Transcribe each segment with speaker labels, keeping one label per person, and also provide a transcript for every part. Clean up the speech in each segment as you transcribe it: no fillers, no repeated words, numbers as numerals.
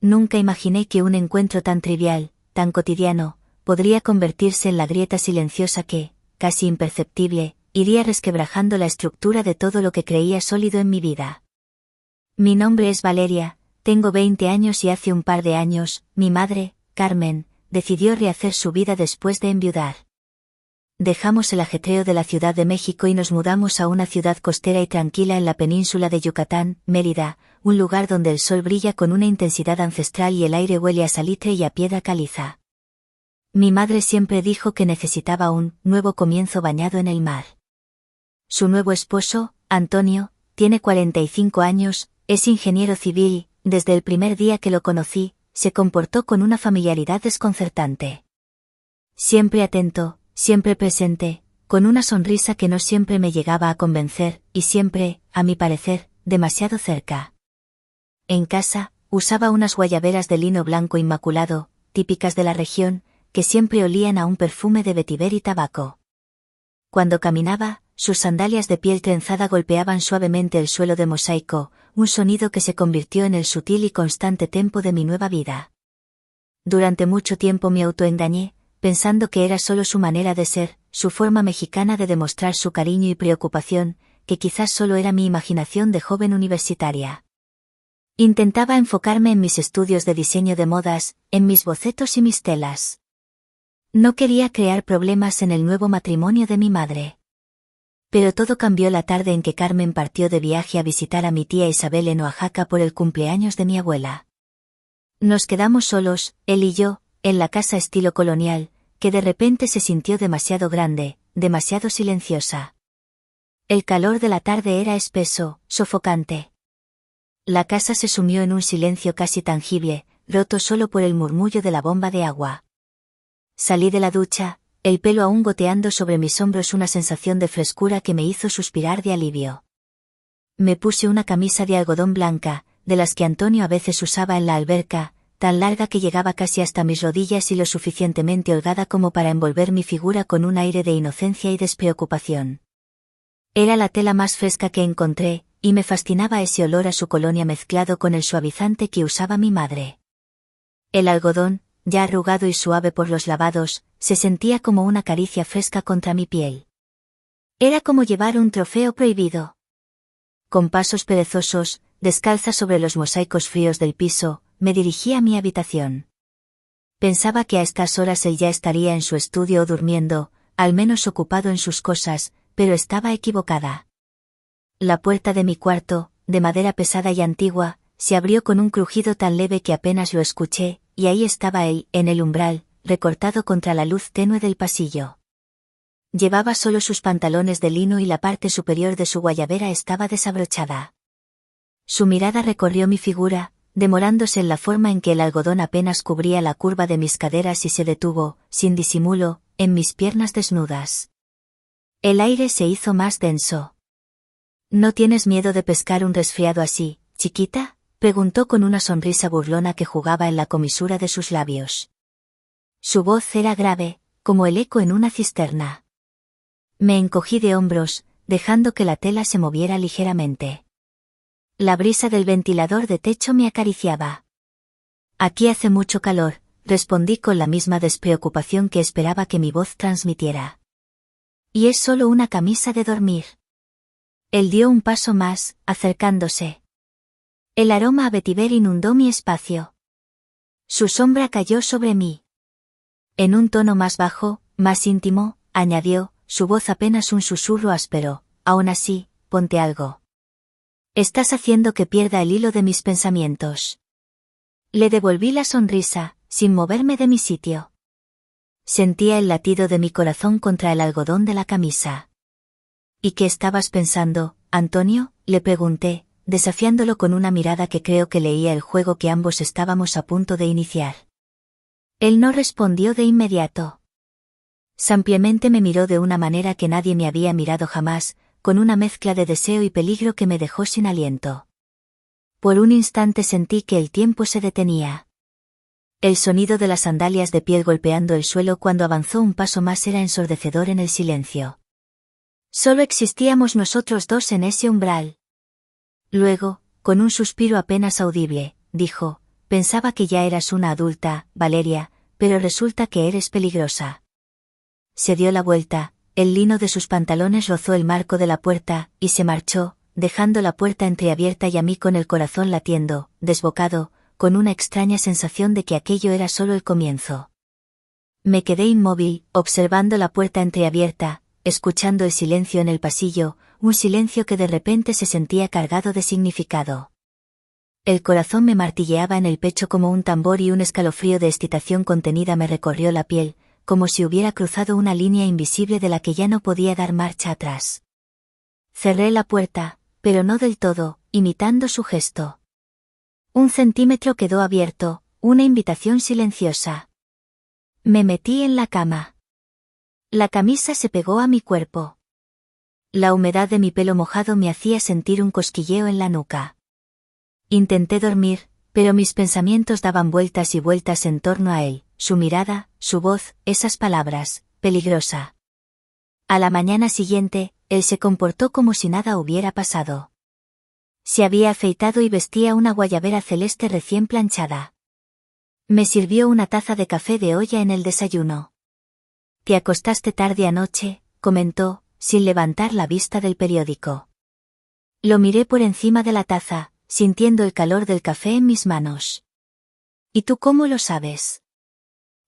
Speaker 1: Nunca imaginé que un encuentro tan trivial, tan cotidiano, podría convertirse en la grieta silenciosa que, casi imperceptible, iría resquebrajando la estructura de todo lo que creía sólido en mi vida. Mi nombre es Valeria, tengo 20 años y hace un par de años, mi madre, Carmen, decidió rehacer su vida después de enviudar. Dejamos el ajetreo de la Ciudad de México y nos mudamos a una ciudad costera y tranquila en la península de Yucatán, Mérida, un lugar donde el sol brilla con una intensidad ancestral y el aire huele a salitre y a piedra caliza. Mi madre siempre dijo que necesitaba un nuevo comienzo bañado en el mar. Su nuevo esposo, Antonio, tiene 45 años, es ingeniero civil, desde el primer día que lo conocí, se comportó con una familiaridad desconcertante. Siempre atento, siempre presente, con una sonrisa que no siempre me llegaba a convencer, y siempre, a mi parecer, demasiado cerca. En casa, usaba unas guayaberas de lino blanco inmaculado, típicas de la región, que siempre olían a un perfume de vetiver y tabaco. Cuando caminaba, sus sandalias de piel trenzada golpeaban suavemente el suelo de mosaico, un sonido que se convirtió en el sutil y constante tempo de mi nueva vida. Durante mucho tiempo me autoengañé, pensando que era solo su manera de ser, su forma mexicana de demostrar su cariño y preocupación, que quizás solo era mi imaginación de joven universitaria. Intentaba enfocarme en mis estudios de diseño de modas, en mis bocetos y mis telas. No quería crear problemas en el nuevo matrimonio de mi madre. Pero todo cambió la tarde en que Carmen partió de viaje a visitar a mi tía Isabel en Oaxaca por el cumpleaños de mi abuela. Nos quedamos solos, él y yo, en la casa estilo colonial, que de repente se sintió demasiado grande, demasiado silenciosa. El calor de la tarde era espeso, sofocante. La casa se sumió en un silencio casi tangible, roto solo por el murmullo de la bomba de agua. Salí de la ducha, el pelo aún goteando sobre mis hombros, una sensación de frescura que me hizo suspirar de alivio. Me puse una camisa de algodón blanca, de las que Antonio a veces usaba en la alberca, tan larga que llegaba casi hasta mis rodillas y lo suficientemente holgada como para envolver mi figura con un aire de inocencia y despreocupación. Era la tela más fresca que encontré, y me fascinaba ese olor a su colonia mezclado con el suavizante que usaba mi madre. El algodón, ya arrugado y suave por los lavados, se sentía como una caricia fresca contra mi piel. Era como llevar un trofeo prohibido. Con pasos perezosos, descalza sobre los mosaicos fríos del piso, me dirigí a mi habitación. Pensaba que a estas horas él ya estaría en su estudio o durmiendo, al menos ocupado en sus cosas, pero estaba equivocada. La puerta de mi cuarto, de madera pesada y antigua, se abrió con un crujido tan leve que apenas lo escuché, y ahí estaba él, en el umbral, recortado contra la luz tenue del pasillo. Llevaba solo sus pantalones de lino y la parte superior de su guayabera estaba desabrochada. Su mirada recorrió mi figura, demorándose en la forma en que el algodón apenas cubría la curva de mis caderas y se detuvo, sin disimulo, en mis piernas desnudas. El aire se hizo más denso. ¿No tienes miedo de pescar un resfriado así, chiquita?, preguntó con una sonrisa burlona que jugaba en la comisura de sus labios. Su voz era grave, como el eco en una cisterna. Me encogí de hombros, dejando que la tela se moviera ligeramente. La brisa del ventilador de techo me acariciaba. Aquí hace mucho calor, respondí con la misma despreocupación que esperaba que mi voz transmitiera. Y es solo una camisa de dormir. Él dio un paso más, acercándose. El aroma a vetiver inundó mi espacio. Su sombra cayó sobre mí. En un tono más bajo, más íntimo, añadió, su voz apenas un susurro áspero, aún así, ponte algo. Estás haciendo que pierda el hilo de mis pensamientos. Le devolví la sonrisa, sin moverme de mi sitio. Sentía el latido de mi corazón contra el algodón de la camisa. ¿Y qué estabas pensando, Antonio?, le pregunté, desafiándolo con una mirada que creo que leía el juego que ambos estábamos a punto de iniciar. Él no respondió de inmediato. Simplemente me miró de una manera que nadie me había mirado jamás, con una mezcla de deseo y peligro que me dejó sin aliento. Por un instante sentí que el tiempo se detenía. El sonido de las sandalias de piel golpeando el suelo cuando avanzó un paso más era ensordecedor en el silencio. Solo existíamos nosotros dos en ese umbral. Luego, con un suspiro apenas audible, dijo, pensaba que ya eras una adulta, Valeria, pero resulta que eres peligrosa. Se dio la vuelta, el lino de sus pantalones rozó el marco de la puerta, y se marchó, dejando la puerta entreabierta y a mí con el corazón latiendo, desbocado, con una extraña sensación de que aquello era solo el comienzo. Me quedé inmóvil, observando la puerta entreabierta, escuchando el silencio en el pasillo, un silencio que de repente se sentía cargado de significado. El corazón me martilleaba en el pecho como un tambor y un escalofrío de excitación contenida me recorrió la piel, como si hubiera cruzado una línea invisible de la que ya no podía dar marcha atrás. Cerré la puerta, pero no del todo, imitando su gesto. 1 centímetro quedó abierto, una invitación silenciosa. Me metí en la cama. La camisa se pegó a mi cuerpo. La humedad de mi pelo mojado me hacía sentir un cosquilleo en la nuca. Intenté dormir, pero mis pensamientos daban vueltas y vueltas en torno a él, su mirada, su voz, esas palabras, peligrosa. A la mañana siguiente, él se comportó como si nada hubiera pasado. Se había afeitado y vestía una guayabera celeste recién planchada. Me sirvió una taza de café de olla en el desayuno. «Te acostaste tarde anoche», comentó, sin levantar la vista del periódico. Lo miré por encima de la taza, sintiendo el calor del café en mis manos. «¿Y tú cómo lo sabes?».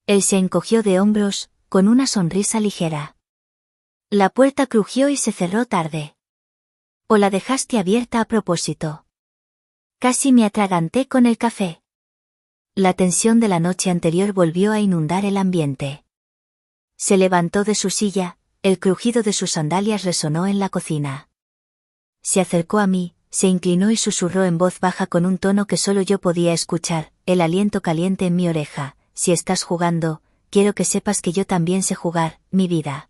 Speaker 1: Él se encogió de hombros, con una sonrisa ligera. «La puerta crujió y se cerró tarde. ¿O la dejaste abierta a propósito?». Casi me atraganté con el café. La tensión de la noche anterior volvió a inundar el ambiente. Se levantó de su silla, el crujido de sus sandalias resonó en la cocina. Se acercó a mí, se inclinó y susurró en voz baja con un tono que solo yo podía escuchar, el aliento caliente en mi oreja: «Si estás jugando, quiero que sepas que yo también sé jugar, mi vida».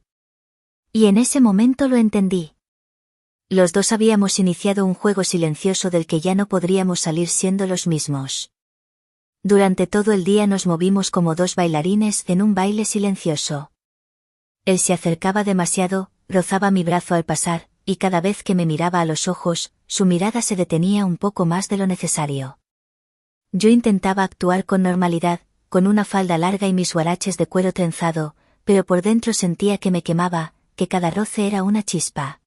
Speaker 1: Y en ese momento lo entendí. Los dos habíamos iniciado un juego silencioso del que ya no podríamos salir siendo los mismos. Durante todo el día nos movimos como dos bailarines en un baile silencioso. Él se acercaba demasiado, rozaba mi brazo al pasar, y cada vez que me miraba a los ojos, su mirada se detenía un poco más de lo necesario. Yo intentaba actuar con normalidad, con una falda larga y mis huaraches de cuero trenzado, pero por dentro sentía que me quemaba, que cada roce era una chispa.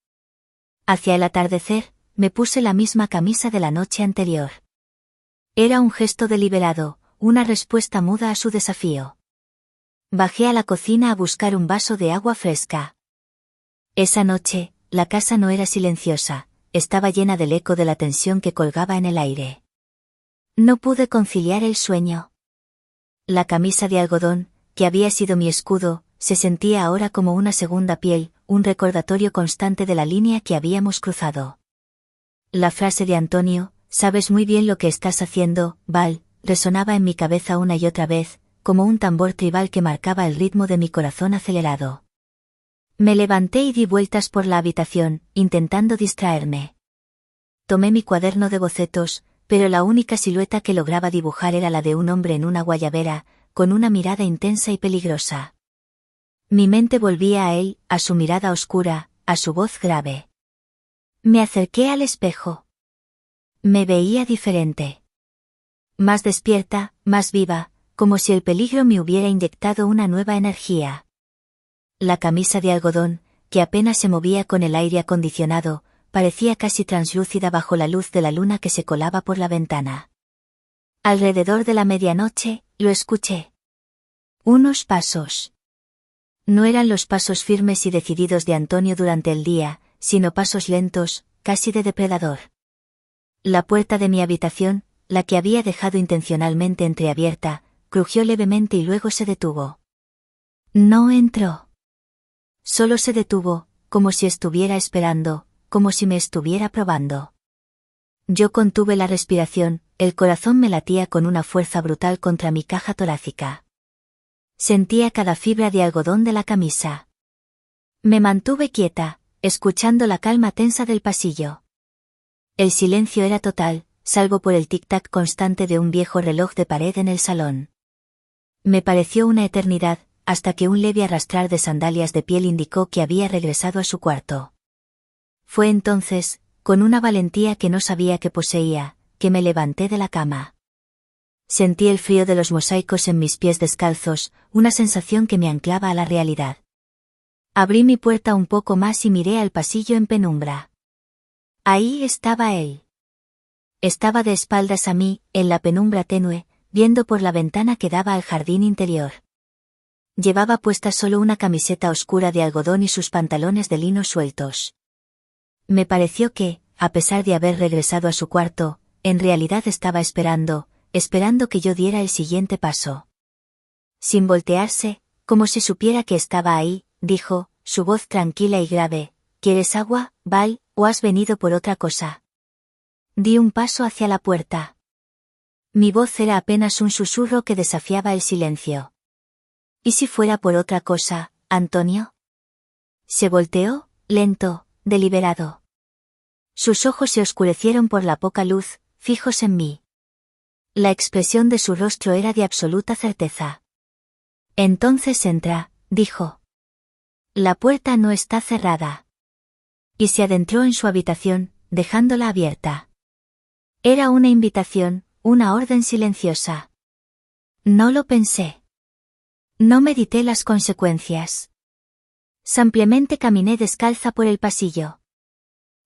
Speaker 1: Hacia el atardecer, me puse la misma camisa de la noche anterior. Era un gesto deliberado, una respuesta muda a su desafío. Bajé a la cocina a buscar un vaso de agua fresca. Esa noche, la casa no era silenciosa, estaba llena del eco de la tensión que colgaba en el aire. No pude conciliar el sueño. La camisa de algodón, que había sido mi escudo, se sentía ahora como una segunda piel, un recordatorio constante de la línea que habíamos cruzado. La frase de Antonio: «Sabes muy bien lo que estás haciendo, Val», resonaba en mi cabeza una y otra vez, como un tambor tribal que marcaba el ritmo de mi corazón acelerado. Me levanté y di vueltas por la habitación, intentando distraerme. Tomé mi cuaderno de bocetos, pero la única silueta que lograba dibujar era la de un hombre en una guayabera, con una mirada intensa y peligrosa. Mi mente volvía a él, a su mirada oscura, a su voz grave. Me acerqué al espejo. Me veía diferente. Más despierta, más viva, como si el peligro me hubiera inyectado una nueva energía. La camisa de algodón, que apenas se movía con el aire acondicionado, parecía casi translúcida bajo la luz de la luna que se colaba por la ventana. Alrededor de la medianoche, lo escuché. Unos pasos. No eran los pasos firmes y decididos de Antonio durante el día, sino pasos lentos, casi de depredador. La puerta de mi habitación, la que había dejado intencionalmente entreabierta, crujió levemente y luego se detuvo. No entró. Solo se detuvo, como si estuviera esperando, como si me estuviera probando. Yo contuve la respiración, el corazón me latía con una fuerza brutal contra mi caja torácica. Sentía cada fibra de algodón de la camisa. Me mantuve quieta, escuchando la calma tensa del pasillo. El silencio era total, salvo por el tic-tac constante de un viejo reloj de pared en el salón. Me pareció una eternidad, hasta que un leve arrastrar de sandalias de piel indicó que había regresado a su cuarto. Fue entonces, con una valentía que no sabía que poseía, que me levanté de la cama. Sentí el frío de los mosaicos en mis pies descalzos, una sensación que me anclaba a la realidad. Abrí mi puerta un poco más y miré al pasillo en penumbra. Ahí estaba él. Estaba de espaldas a mí, en la penumbra tenue, viendo por la ventana que daba al jardín interior. Llevaba puesta solo una camiseta oscura de algodón y sus pantalones de lino sueltos. Me pareció que, a pesar de haber regresado a su cuarto, en realidad estaba esperando que yo diera el siguiente paso. Sin voltearse, como si supiera que estaba ahí, dijo, su voz tranquila y grave, ¿quieres agua, Val, o has venido por otra cosa? Di un paso hacia la puerta. Mi voz era apenas un susurro que desafiaba el silencio. ¿Y si fuera por otra cosa, Antonio? Se volteó, lento, deliberado. Sus ojos se oscurecieron por la poca luz, fijos en mí. La expresión de su rostro era de absoluta certeza. Entonces entra, dijo. La puerta no está cerrada. Y se adentró en su habitación, dejándola abierta. Era una invitación, una orden silenciosa. No lo pensé. No medité las consecuencias. Simplemente caminé descalza por el pasillo.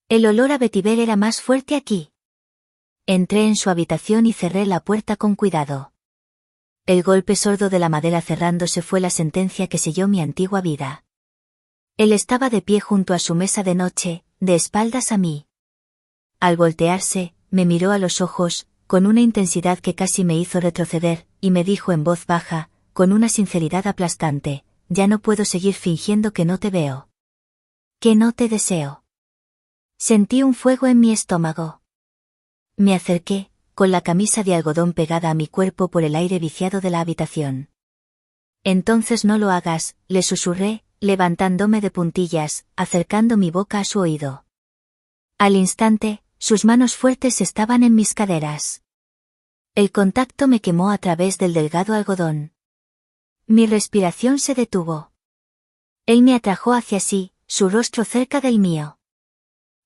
Speaker 1: El olor a vetiver era más fuerte aquí. Entré en su habitación y cerré la puerta con cuidado. El golpe sordo de la madera cerrándose fue la sentencia que selló mi antigua vida. Él estaba de pie junto a su mesa de noche, de espaldas a mí. Al voltearse, me miró a los ojos, con una intensidad que casi me hizo retroceder, y me dijo en voz baja, con una sinceridad aplastante, ya no puedo seguir fingiendo que no te veo. Que no te deseo. Sentí un fuego en mi estómago. Me acerqué, con la camisa de algodón pegada a mi cuerpo por el aire viciado de la habitación. Entonces no lo hagas, le susurré, levantándome de puntillas, acercando mi boca a su oído. Al instante, sus manos fuertes estaban en mis caderas. El contacto me quemó a través del delgado algodón. Mi respiración se detuvo. Él me atrajo hacia sí, su rostro cerca del mío.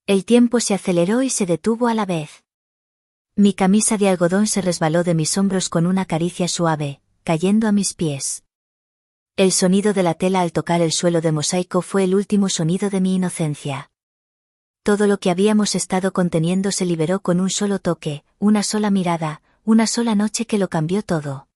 Speaker 1: El tiempo se aceleró y se detuvo a la vez. Mi camisa de algodón se resbaló de mis hombros con una caricia suave, cayendo a mis pies. El sonido de la tela al tocar el suelo de mosaico fue el último sonido de mi inocencia. Todo lo que habíamos estado conteniendo se liberó con un solo toque, una sola mirada, una sola noche que lo cambió todo.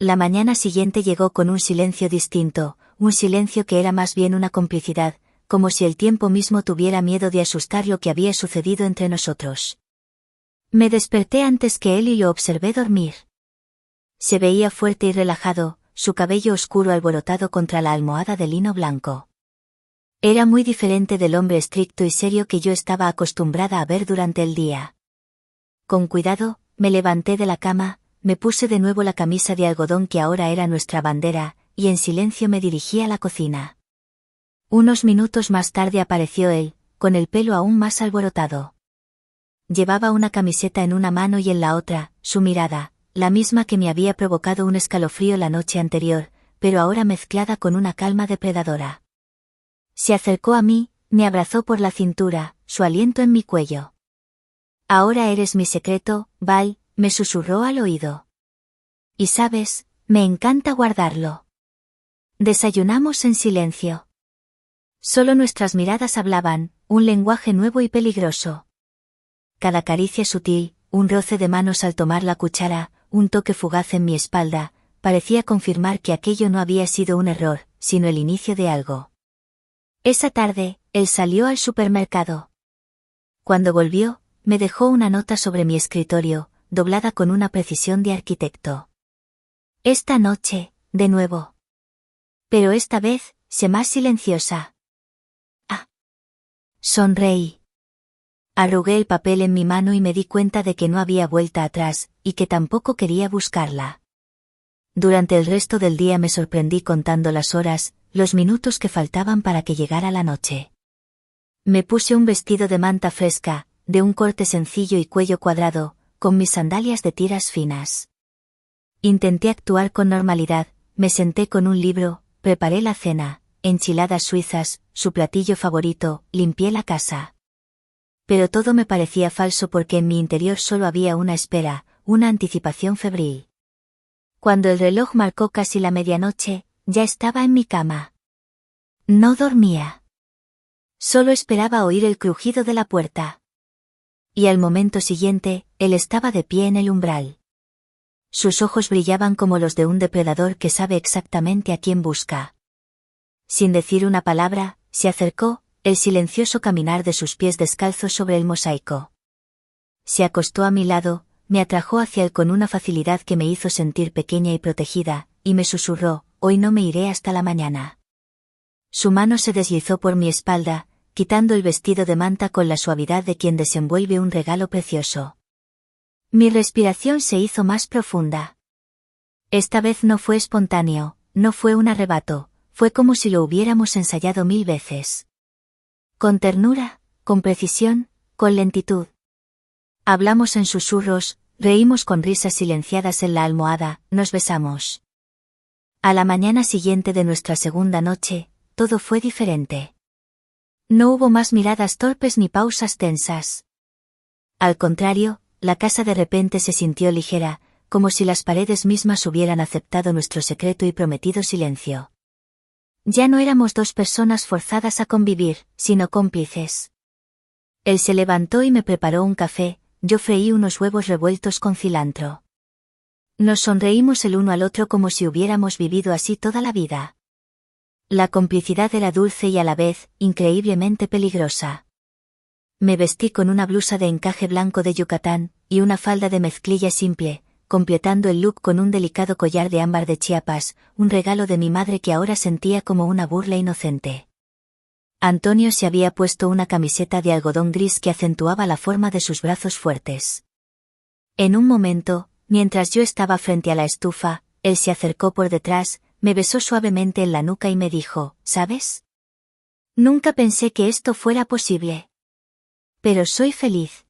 Speaker 1: La mañana siguiente llegó con un silencio distinto, un silencio que era más bien una complicidad, como si el tiempo mismo tuviera miedo de asustar lo que había sucedido entre nosotros. Me desperté antes que él y lo observé dormir. Se veía fuerte y relajado, su cabello oscuro alborotado contra la almohada de lino blanco. Era muy diferente del hombre estricto y serio que yo estaba acostumbrada a ver durante el día. Con cuidado, me levanté de la cama, me puse de nuevo la camisa de algodón que ahora era nuestra bandera, y en silencio me dirigí a la cocina. Unos minutos más tarde apareció él, con el pelo aún más alborotado. Llevaba una camiseta en una mano y en la otra, su mirada, la misma que me había provocado un escalofrío la noche anterior, pero ahora mezclada con una calma depredadora. Se acercó a mí, me abrazó por la cintura, su aliento en mi cuello. Ahora eres mi secreto, Val, me susurró al oído. Y sabes, me encanta guardarlo. Desayunamos en silencio. Solo nuestras miradas hablaban, un lenguaje nuevo y peligroso. Cada caricia sutil, un roce de manos al tomar la cuchara, un toque fugaz en mi espalda, parecía confirmar que aquello no había sido un error, sino el inicio de algo. Esa tarde, él salió al supermercado. Cuando volvió, me dejó una nota sobre mi escritorio, doblada con una precisión de arquitecto. Esta noche, de nuevo. Pero esta vez, sé más silenciosa. Ah. Sonreí. Arrugué el papel en mi mano y me di cuenta de que no había vuelta atrás, y que tampoco quería buscarla. Durante el resto del día me sorprendí contando las horas, los minutos que faltaban para que llegara la noche. Me puse un vestido de manta fresca, de un corte sencillo y cuello cuadrado, con mis sandalias de tiras finas. Intenté actuar con normalidad, me senté con un libro, preparé la cena, enchiladas suizas, su platillo favorito, limpié la casa. Pero todo me parecía falso porque en mi interior solo había una espera, una anticipación febril. Cuando el reloj marcó casi la medianoche, ya estaba en mi cama. No dormía. Solo esperaba oír el crujido de la puerta. Y al momento siguiente, él estaba de pie en el umbral. Sus ojos brillaban como los de un depredador que sabe exactamente a quién busca. Sin decir una palabra, se acercó, el silencioso caminar de sus pies descalzos sobre el mosaico. Se acostó a mi lado, me atrajo hacia él con una facilidad que me hizo sentir pequeña y protegida, y me susurró, hoy no me iré hasta la mañana. Su mano se deslizó por mi espalda, quitando el vestido de manta con la suavidad de quien desenvuelve un regalo precioso. Mi respiración se hizo más profunda. Esta vez no fue espontáneo, no fue un arrebato, fue como si lo hubiéramos ensayado 1000 veces. Con ternura, con precisión, con lentitud. Hablamos en susurros, reímos con risas silenciadas en la almohada, nos besamos. A la mañana siguiente de nuestra segunda noche, todo fue diferente. No hubo más miradas torpes ni pausas tensas. Al contrario, la casa de repente se sintió ligera, como si las paredes mismas hubieran aceptado nuestro secreto y prometido silencio. Ya no éramos dos personas forzadas a convivir, sino cómplices. Él se levantó y me preparó un café, yo freí unos huevos revueltos con cilantro. Nos sonreímos el uno al otro como si hubiéramos vivido así toda la vida. La complicidad era dulce y a la vez, increíblemente peligrosa. Me vestí con una blusa de encaje blanco de Yucatán, y una falda de mezclilla simple, completando el look con un delicado collar de ámbar de Chiapas, un regalo de mi madre que ahora sentía como una burla inocente. Antonio se había puesto una camiseta de algodón gris que acentuaba la forma de sus brazos fuertes. En un momento, mientras yo estaba frente a la estufa, él se acercó por detrás, me besó suavemente en la nuca y me dijo, ¿sabes? Nunca pensé que esto fuera posible. Pero soy feliz.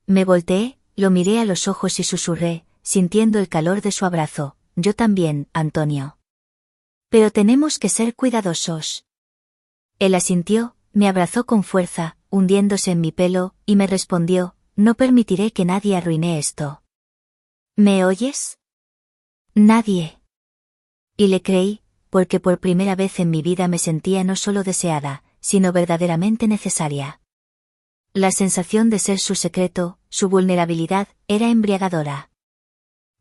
Speaker 1: Me volteé, lo miré a los ojos y susurré, sintiendo el calor de su abrazo, yo también, Antonio. Pero tenemos que ser cuidadosos. Él asintió, me abrazó con fuerza, hundiéndose en mi pelo, y me respondió, no permitiré que nadie arruine esto. ¿Me oyes? Nadie. Y le creí, porque por primera vez en mi vida me sentía no solo deseada, sino verdaderamente necesaria. La sensación de ser su secreto, su vulnerabilidad, era embriagadora.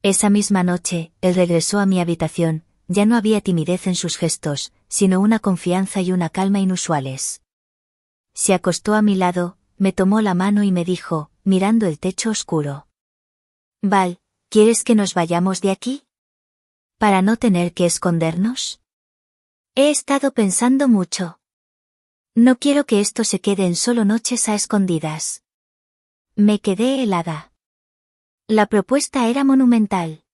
Speaker 1: Esa misma noche, él regresó a mi habitación, ya no había timidez en sus gestos, sino una confianza y una calma inusuales. Se acostó a mi lado, me tomó la mano y me dijo, mirando el techo oscuro. Val, ¿quieres que nos vayamos de aquí? ¿Para no tener que escondernos? He estado pensando mucho. No quiero que esto se quede en solo noches a escondidas. Me quedé helada. La propuesta era monumental.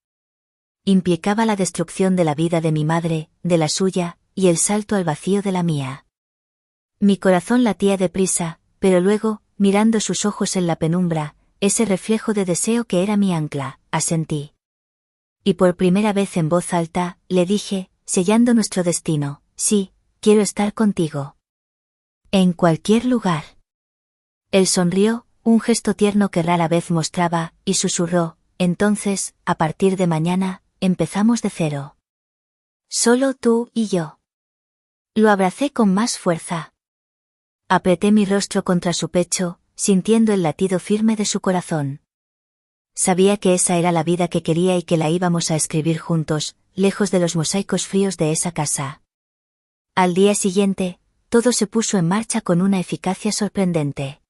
Speaker 1: Implicaba la destrucción de la vida de mi madre, de la suya, y el salto al vacío de la mía. Mi corazón latía deprisa, pero luego, mirando sus ojos en la penumbra, ese reflejo de deseo que era mi ancla, asentí. Y por primera vez en voz alta, le dije, sellando nuestro destino, sí, quiero estar contigo. En cualquier lugar. Él sonrió, un gesto tierno que rara vez mostraba, y susurró, entonces, a partir de mañana, empezamos de cero. Solo tú y yo. Lo abracé con más fuerza. Apreté mi rostro contra su pecho, sintiendo el latido firme de su corazón. Sabía que esa era la vida que quería y que la íbamos a escribir juntos, lejos de los mosaicos fríos de esa casa. Al día siguiente, todo se puso en marcha con una eficacia sorprendente.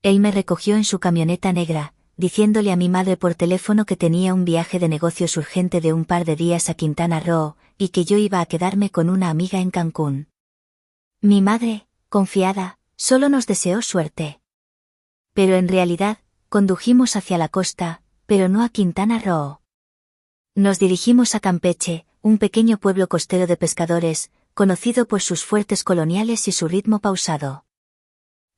Speaker 1: Él me recogió en su camioneta negra, diciéndole a mi madre por teléfono que tenía un viaje de negocios urgente de un par de días a Quintana Roo, y que yo iba a quedarme con una amiga en Cancún. Mi madre, confiada, solo nos deseó suerte. Pero en realidad, condujimos hacia la costa, pero no a Quintana Roo. Nos dirigimos a Campeche, un pequeño pueblo costero de pescadores, conocido por sus fuertes coloniales y su ritmo pausado.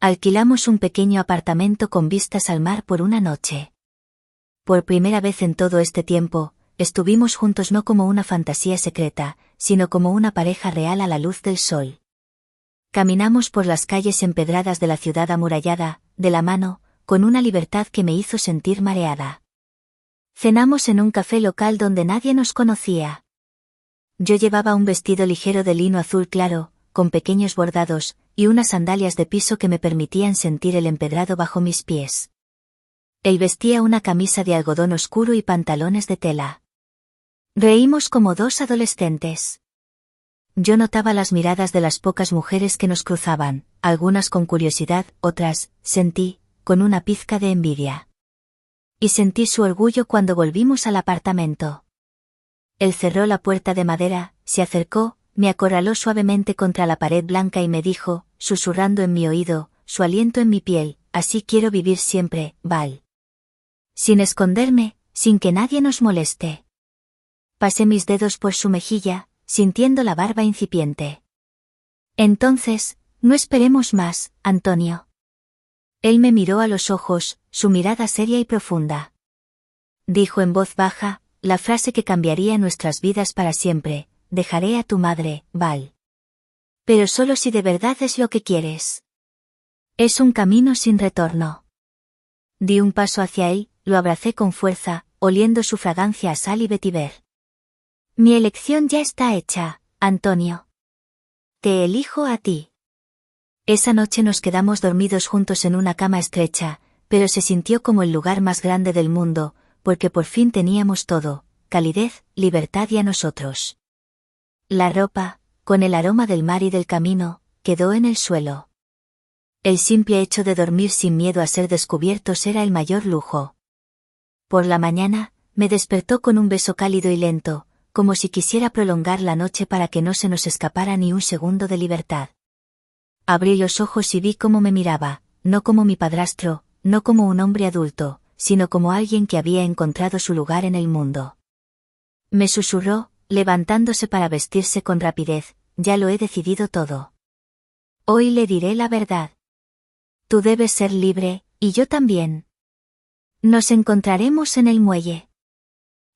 Speaker 1: Alquilamos un pequeño apartamento con vistas al mar por una noche. Por primera vez en todo este tiempo, estuvimos juntos no como una fantasía secreta, sino como una pareja real a la luz del sol. Caminamos por las calles empedradas de la ciudad amurallada, de la mano, con una libertad que me hizo sentir mareada. Cenamos en un café local donde nadie nos conocía. Yo llevaba un vestido ligero de lino azul claro, con pequeños bordados, y unas sandalias de piso que me permitían sentir el empedrado bajo mis pies. Él vestía una camisa de algodón oscuro y pantalones de tela. Reímos como dos adolescentes. Yo notaba las miradas de las pocas mujeres que nos cruzaban, algunas con curiosidad, otras, sentí, con una pizca de envidia. Y sentí su orgullo cuando volvimos al apartamento. Él cerró la puerta de madera, se acercó, me acorraló suavemente contra la pared blanca y me dijo, susurrando en mi oído, su aliento en mi piel, así quiero vivir siempre, Val. Sin esconderme, sin que nadie nos moleste. Pasé mis dedos por su mejilla, sintiendo la barba incipiente. Entonces, no esperemos más, Antonio. Él me miró a los ojos, su mirada seria y profunda. Dijo en voz baja, la frase que cambiaría nuestras vidas para siempre, dejaré a tu madre, Val. Pero solo si de verdad es lo que quieres. Es un camino sin retorno. Di un paso hacia él, lo abracé con fuerza, oliendo su fragancia a sal y vetiver. Mi elección ya está hecha, Antonio. Te elijo a ti. Esa noche nos quedamos dormidos juntos en una cama estrecha, pero se sintió como el lugar más grande del mundo, porque por fin teníamos todo, calidez, libertad y a nosotros. La ropa, con el aroma del mar y del camino, quedó en el suelo. El simple hecho de dormir sin miedo a ser descubiertos era el mayor lujo. Por la mañana, me despertó con un beso cálido y lento, como si quisiera prolongar la noche para que no se nos escapara ni un segundo de libertad. Abrí los ojos y vi cómo me miraba, no como mi padrastro, no como un hombre adulto, sino como alguien que había encontrado su lugar en el mundo. Me susurró, levantándose para vestirse con rapidez, ya lo he decidido todo. Hoy le diré la verdad. Tú debes ser libre, y yo también. Nos encontraremos en el muelle.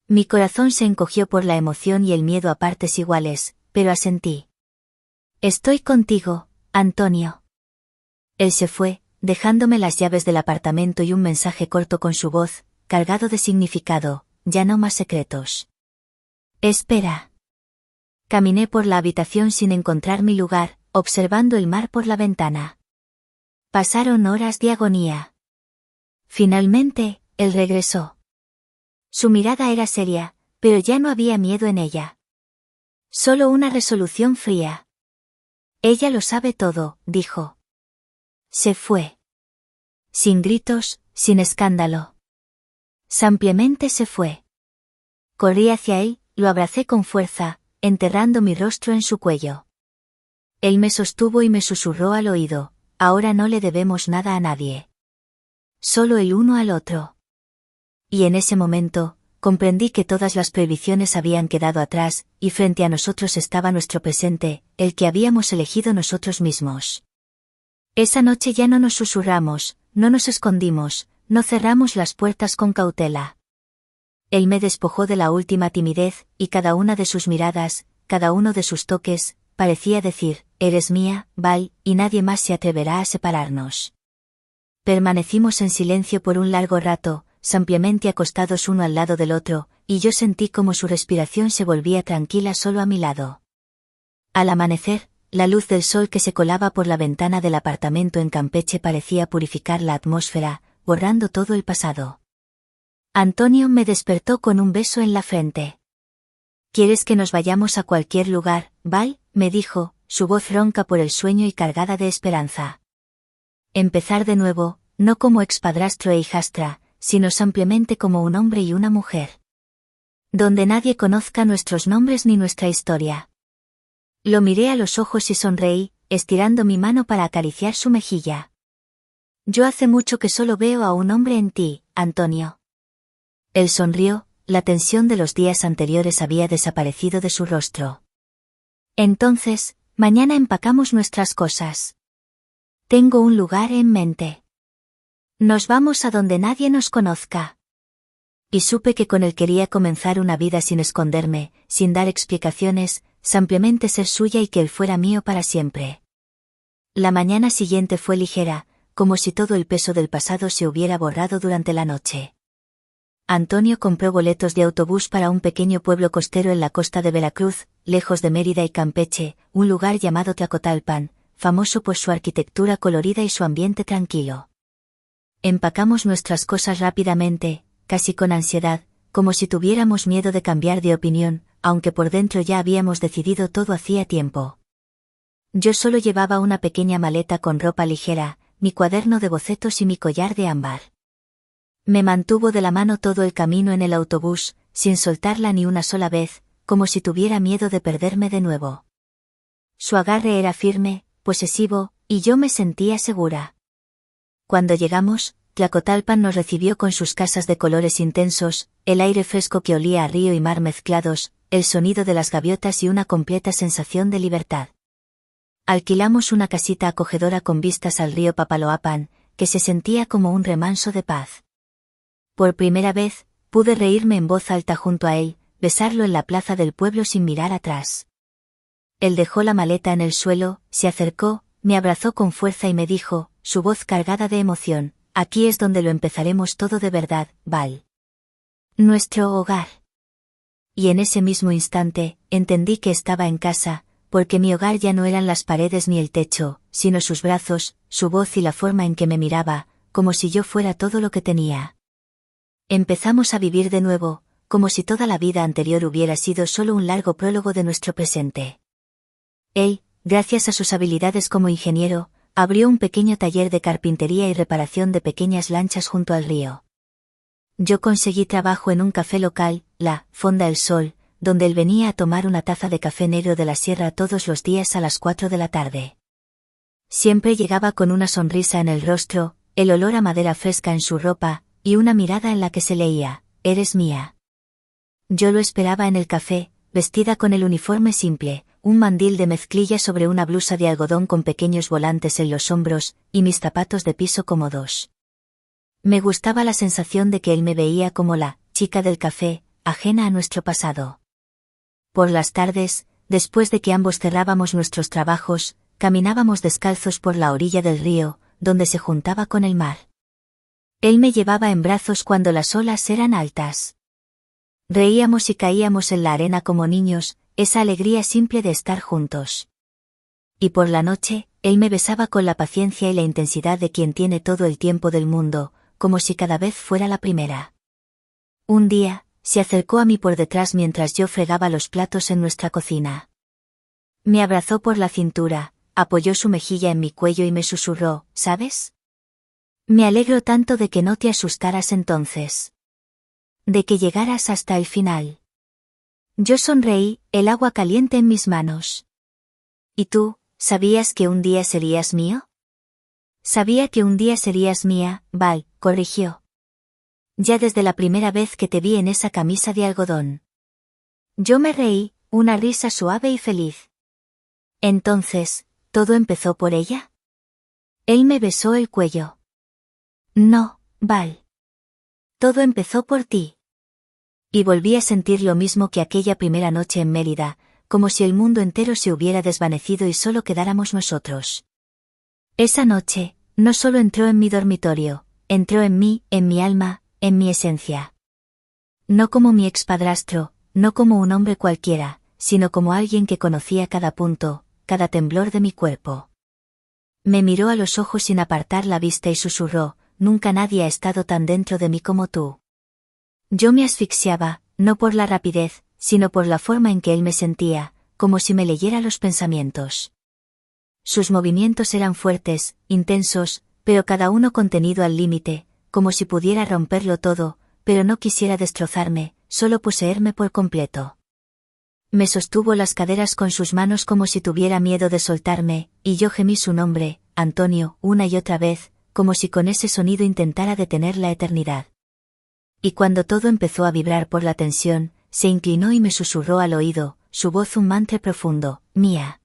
Speaker 1: Mi corazón se encogió por la emoción y el miedo a partes iguales, pero asentí. Estoy contigo, Antonio. Él se fue, dejándome las llaves del apartamento y un mensaje corto con su voz, cargado de significado, ya no más secretos. Espera. Caminé por la habitación sin encontrar mi lugar, observando el mar por la ventana. Pasaron horas de agonía. Finalmente, él regresó. Su mirada era seria, pero ya no había miedo en ella. Solo una resolución fría. Ella lo sabe todo, dijo. Se fue. Sin gritos, sin escándalo. Simplemente se fue. Corrí hacia él, lo abracé con fuerza, enterrando mi rostro en su cuello. Él me sostuvo y me susurró al oído, ahora no le debemos nada a nadie. Solo el uno al otro. Y en ese momento, comprendí que todas las prohibiciones habían quedado atrás, y frente a nosotros estaba nuestro presente, el que habíamos elegido nosotros mismos. Esa noche ya no nos susurramos, no nos escondimos, no cerramos las puertas con cautela. Él me despojó de la última timidez, y cada una de sus miradas, cada uno de sus toques, parecía decir, eres mía, Val, y nadie más se atreverá a separarnos. Permanecimos en silencio por un largo rato, simplemente acostados uno al lado del otro, y yo sentí como su respiración se volvía tranquila solo a mi lado. Al amanecer, la luz del sol que se colaba por la ventana del apartamento en Campeche parecía purificar la atmósfera, borrando todo el pasado. Antonio me despertó con un beso en la frente. ¿Quieres que nos vayamos a cualquier lugar, Val? Me dijo, su voz ronca por el sueño y cargada de esperanza. Empezar de nuevo, no como expadrastro e hijastra, sino simplemente como un hombre y una mujer. Donde nadie conozca nuestros nombres ni nuestra historia. Lo miré a los ojos y sonreí, estirando mi mano para acariciar su mejilla. Yo hace mucho que solo veo a un hombre en ti, Antonio. Él sonrió, la tensión de los días anteriores había desaparecido de su rostro. Entonces, mañana empacamos nuestras cosas. Tengo un lugar en mente. Nos vamos a donde nadie nos conozca. Y supe que con él quería comenzar una vida sin esconderme, sin dar explicaciones, simplemente ser suya y que él fuera mío para siempre. La mañana siguiente fue ligera, como si todo el peso del pasado se hubiera borrado durante la noche. Antonio compró boletos de autobús para un pequeño pueblo costero en la costa de Veracruz, lejos de Mérida y Campeche, un lugar llamado Tlacotalpan, famoso por su arquitectura colorida y su ambiente tranquilo. Empacamos nuestras cosas rápidamente, casi con ansiedad, como si tuviéramos miedo de cambiar de opinión, aunque por dentro ya habíamos decidido todo hacía tiempo. Yo solo llevaba una pequeña maleta con ropa ligera, mi cuaderno de bocetos y mi collar de ámbar. Me mantuvo de la mano todo el camino en el autobús, sin soltarla ni una sola vez, como si tuviera miedo de perderme de nuevo. Su agarre era firme, posesivo, y yo me sentía segura. Cuando llegamos, Tlacotalpan nos recibió con sus casas de colores intensos, el aire fresco que olía a río y mar mezclados, el sonido de las gaviotas y una completa sensación de libertad. Alquilamos una casita acogedora con vistas al río Papaloapan, que se sentía como un remanso de paz. Por primera vez, pude reírme en voz alta junto a él, besarlo en la plaza del pueblo sin mirar atrás. Él dejó la maleta en el suelo, se acercó, me abrazó con fuerza y me dijo, su voz cargada de emoción, aquí es donde lo empezaremos todo de verdad, Val. Nuestro hogar. Y en ese mismo instante, entendí que estaba en casa, porque mi hogar ya no eran las paredes ni el techo, sino sus brazos, su voz y la forma en que me miraba, como si yo fuera todo lo que tenía. Empezamos a vivir de nuevo, como si toda la vida anterior hubiera sido solo un largo prólogo de nuestro presente. Él, gracias a sus habilidades como ingeniero, abrió un pequeño taller de carpintería y reparación de pequeñas lanchas junto al río. Yo conseguí trabajo en un café local, la Fonda El Sol, donde él venía a tomar una taza de café negro de la sierra todos los días a las 4 de la tarde. Siempre llegaba con una sonrisa en el rostro, el olor a madera fresca en su ropa, y una mirada en la que se leía, eres mía. Yo lo esperaba en el café, vestida con el uniforme simple, un mandil de mezclilla sobre una blusa de algodón con pequeños volantes en los hombros, y mis zapatos de piso cómodos. Me gustaba la sensación de que él me veía como la chica del café, ajena a nuestro pasado. Por las tardes, después de que ambos cerrábamos nuestros trabajos, caminábamos descalzos por la orilla del río, donde se juntaba con el mar. Él me llevaba en brazos cuando las olas eran altas. Reíamos y caíamos en la arena como niños, esa alegría simple de estar juntos. Y por la noche, él me besaba con la paciencia y la intensidad de quien tiene todo el tiempo del mundo, como si cada vez fuera la primera. Un día, se acercó a mí por detrás mientras yo fregaba los platos en nuestra cocina. Me abrazó por la cintura, apoyó su mejilla en mi cuello y me susurró, ¿sabes? Me alegro tanto de que no te asustaras entonces. De que llegaras hasta el final. Yo sonreí, el agua caliente en mis manos. ¿Y tú, sabías que un día serías mío? Sabía que un día serías mía, Val, corrigió. Ya desde la primera vez que te vi en esa camisa de algodón. Yo me reí, una risa suave y feliz. Entonces, ¿todo empezó por ella? Él me besó el cuello. No, Val. Todo empezó por ti. Y volví a sentir lo mismo que aquella primera noche en Mérida, como si el mundo entero se hubiera desvanecido y solo quedáramos nosotros. Esa noche, no solo entró en mi dormitorio, entró en mí, en mi alma, en mi esencia. No como mi expadrastro, no como un hombre cualquiera, sino como alguien que conocía cada punto, cada temblor de mi cuerpo. Me miró a los ojos sin apartar la vista y susurró, nunca nadie ha estado tan dentro de mí como tú. Yo me asfixiaba, no por la rapidez, sino por la forma en que él me sentía, como si me leyera los pensamientos. Sus movimientos eran fuertes, intensos, pero cada uno contenido al límite, como si pudiera romperlo todo, pero no quisiera destrozarme, solo poseerme por completo. Me sostuvo las caderas con sus manos como si tuviera miedo de soltarme, y yo gemí su nombre, Antonio, una y otra vez, como si con ese sonido intentara detener la eternidad. Y cuando todo empezó a vibrar por la tensión, se inclinó y me susurró al oído, su voz un mantra profundo, mía.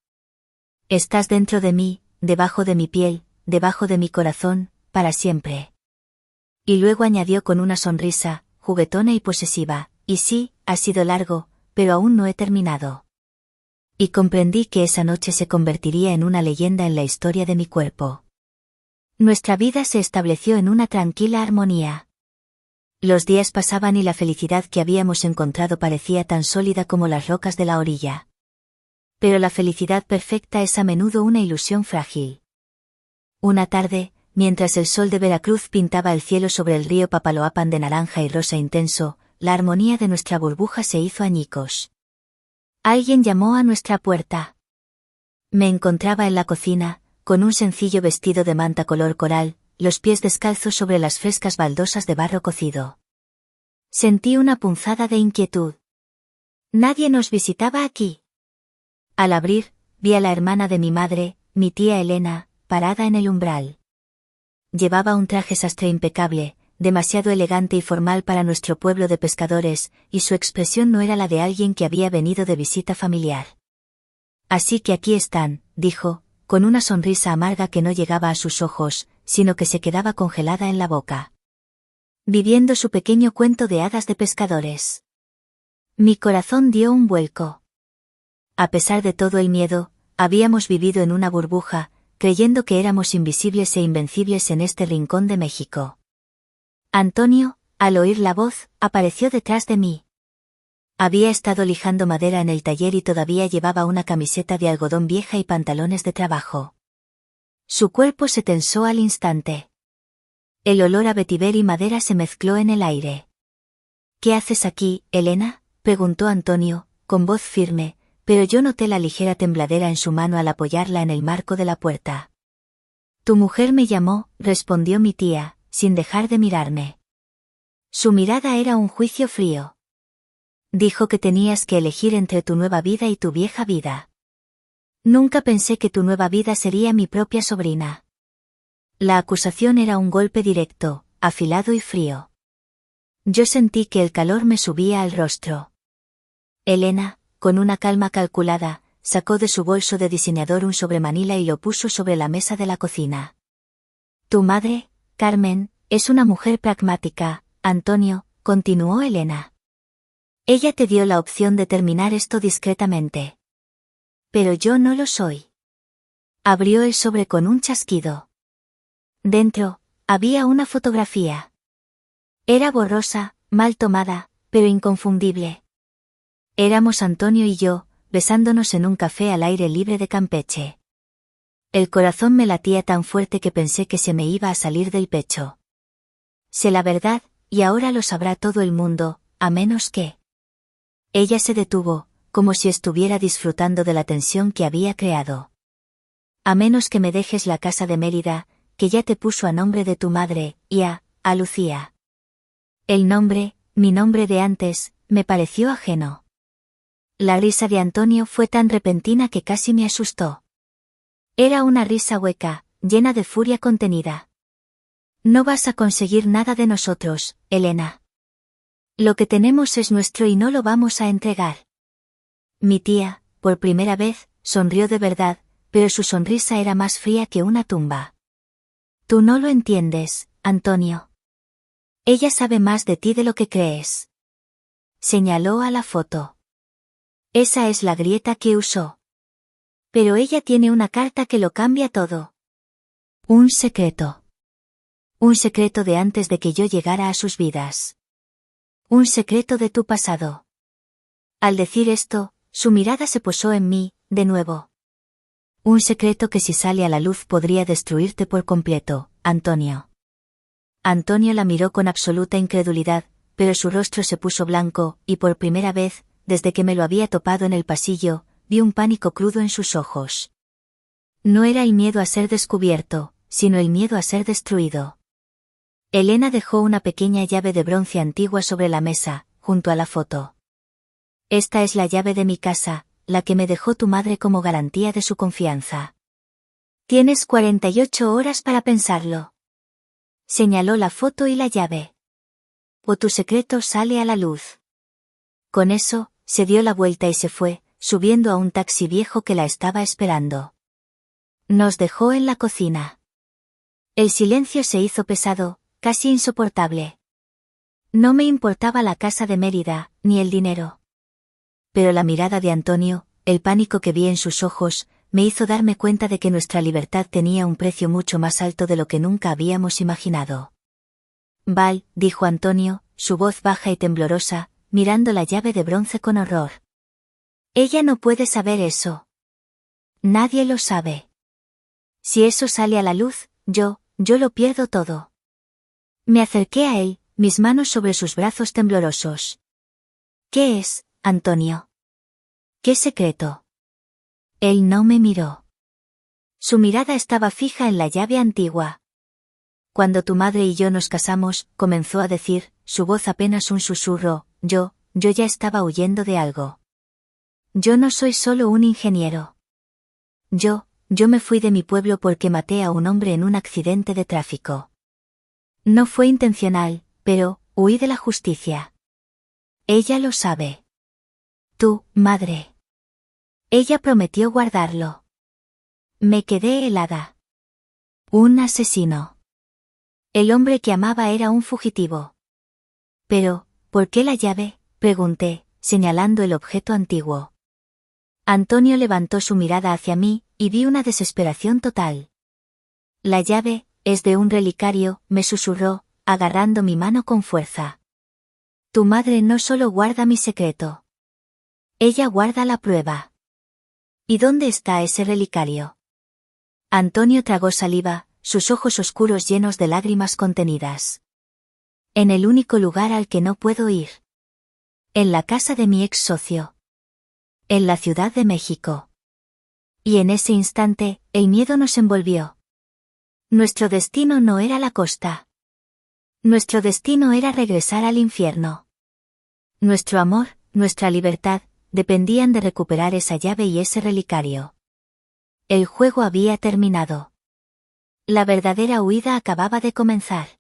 Speaker 1: Estás dentro de mí, debajo de mi piel, debajo de mi corazón, para siempre. Y luego añadió con una sonrisa, juguetona y posesiva, y sí, ha sido largo, pero aún no he terminado. Y comprendí que esa noche se convertiría en una leyenda en la historia de mi cuerpo. Nuestra vida se estableció en una tranquila armonía. Los días pasaban y la felicidad que habíamos encontrado parecía tan sólida como las rocas de la orilla. Pero la felicidad perfecta es a menudo una ilusión frágil. Una tarde, mientras el sol de Veracruz pintaba el cielo sobre el río Papaloapan de naranja y rosa intenso, la armonía de nuestra burbuja se hizo añicos. Alguien llamó a nuestra puerta. Me encontraba en la cocina, con un sencillo vestido de manta color coral, los pies descalzos sobre las frescas baldosas de barro cocido. Sentí una punzada de inquietud. Nadie nos visitaba aquí. Al abrir, vi a la hermana de mi madre, mi tía Elena, parada en el umbral. Llevaba un traje sastre impecable, demasiado elegante y formal para nuestro pueblo de pescadores, y su expresión no era la de alguien que había venido de visita familiar. Así que aquí están, dijo, con una sonrisa amarga que no llegaba a sus ojos, sino que se quedaba congelada en la boca. Viviendo su pequeño cuento de hadas de pescadores. Mi corazón dio un vuelco. A pesar de todo el miedo, habíamos vivido en una burbuja, creyendo que éramos invisibles e invencibles en este rincón de México. Antonio, al oír la voz, apareció detrás de mí. Había estado lijando madera en el taller y todavía llevaba una camiseta de algodón vieja y pantalones de trabajo. Su cuerpo se tensó al instante. El olor a vetiver y madera se mezcló en el aire. ¿Qué haces aquí, Elena?, preguntó Antonio, con voz firme, pero yo noté la ligera tembladera en su mano al apoyarla en el marco de la puerta. Tu mujer me llamó, respondió mi tía, sin dejar de mirarme. Su mirada era un juicio frío. Dijo que tenías que elegir entre tu nueva vida y tu vieja vida. Nunca pensé que tu nueva vida sería mi propia sobrina. La acusación era un golpe directo, afilado y frío. Yo sentí que el calor me subía al rostro. Elena, con una calma calculada, sacó de su bolso de diseñador un sobremanila y lo puso sobre la mesa de la cocina. Tu madre, Carmen, es una mujer pragmática, Antonio, continuó Elena. Ella te dio la opción de terminar esto discretamente. Pero yo no lo soy. Abrió el sobre con un chasquido. Dentro, había una fotografía. Era borrosa, mal tomada, pero inconfundible. Éramos Antonio y yo, besándonos en un café al aire libre de Campeche. El corazón me latía tan fuerte que pensé que se me iba a salir del pecho. Sé la verdad, y ahora lo sabrá todo el mundo, a menos que... Ella se detuvo, como si estuviera disfrutando de la tensión que había creado. A menos que me dejes la casa de Mérida, que ya te puso a nombre de tu madre, y a Lucía. El nombre, mi nombre de antes, me pareció ajeno. La risa de Antonio fue tan repentina que casi me asustó. Era una risa hueca, llena de furia contenida. No vas a conseguir nada de nosotros, Elena. Lo que tenemos es nuestro y no lo vamos a entregar. Mi tía, por primera vez, sonrió de verdad, pero su sonrisa era más fría que una tumba. Tú no lo entiendes, Antonio. Ella sabe más de ti de lo que crees. Señaló a la foto. Esa es la grieta que usó. Pero ella tiene una carta que lo cambia todo. Un secreto. Un secreto de antes de que yo llegara a sus vidas. Un secreto de tu pasado. Al decir esto, su mirada se posó en mí, de nuevo. Un secreto que si sale a la luz podría destruirte por completo, Antonio. Antonio la miró con absoluta incredulidad, pero su rostro se puso blanco, y por primera vez, desde que me lo había topado en el pasillo, vi un pánico crudo en sus ojos. No era el miedo a ser descubierto, sino el miedo a ser destruido. Elena dejó una pequeña llave de bronce antigua sobre la mesa, junto a la foto. Esta es la llave de mi casa, la que me dejó tu madre como garantía de su confianza. Tienes 48 horas para pensarlo. Señaló la foto y la llave. O tu secreto sale a la luz. Con eso, se dio la vuelta y se fue, subiendo a un taxi viejo que la estaba esperando. Nos dejó en la cocina. El silencio se hizo pesado, casi insoportable. No me importaba la casa de Mérida, ni el dinero. Pero la mirada de Antonio, el pánico que vi en sus ojos, me hizo darme cuenta de que nuestra libertad tenía un precio mucho más alto de lo que nunca habíamos imaginado. Val, dijo Antonio, su voz baja y temblorosa, mirando la llave de bronce con horror. Ella no puede saber eso. Nadie lo sabe. Si eso sale a la luz, yo lo pierdo todo. Me acerqué a él, mis manos sobre sus brazos temblorosos. ¿Qué es, Antonio? ¿Qué secreto? Él no me miró. Su mirada estaba fija en la llave antigua. Cuando tu madre y yo nos casamos, comenzó a decir, su voz apenas un susurro, yo ya estaba huyendo de algo. Yo no soy solo un ingeniero. Yo me fui de mi pueblo porque maté a un hombre en un accidente de tráfico. No fue intencional, pero huí de la justicia. Ella lo sabe. Tu madre. Ella prometió guardarlo. Me quedé helada. Un asesino. El hombre que amaba era un fugitivo. Pero, ¿por qué la llave?, pregunté, señalando el objeto antiguo. Antonio levantó su mirada hacia mí, y vi una desesperación total. La llave es de un relicario, me susurró, agarrando mi mano con fuerza. Tu madre no solo guarda mi secreto. Ella guarda la prueba. ¿Y dónde está ese relicario? Antonio tragó saliva, sus ojos oscuros llenos de lágrimas contenidas. En el único lugar al que no puedo ir. En la casa de mi ex socio. En la Ciudad de México. Y en ese instante, el miedo nos envolvió. Nuestro destino no era la costa. Nuestro destino era regresar al infierno. Nuestro amor, nuestra libertad, dependían de recuperar esa llave y ese relicario. El juego había terminado. La verdadera huida acababa de comenzar.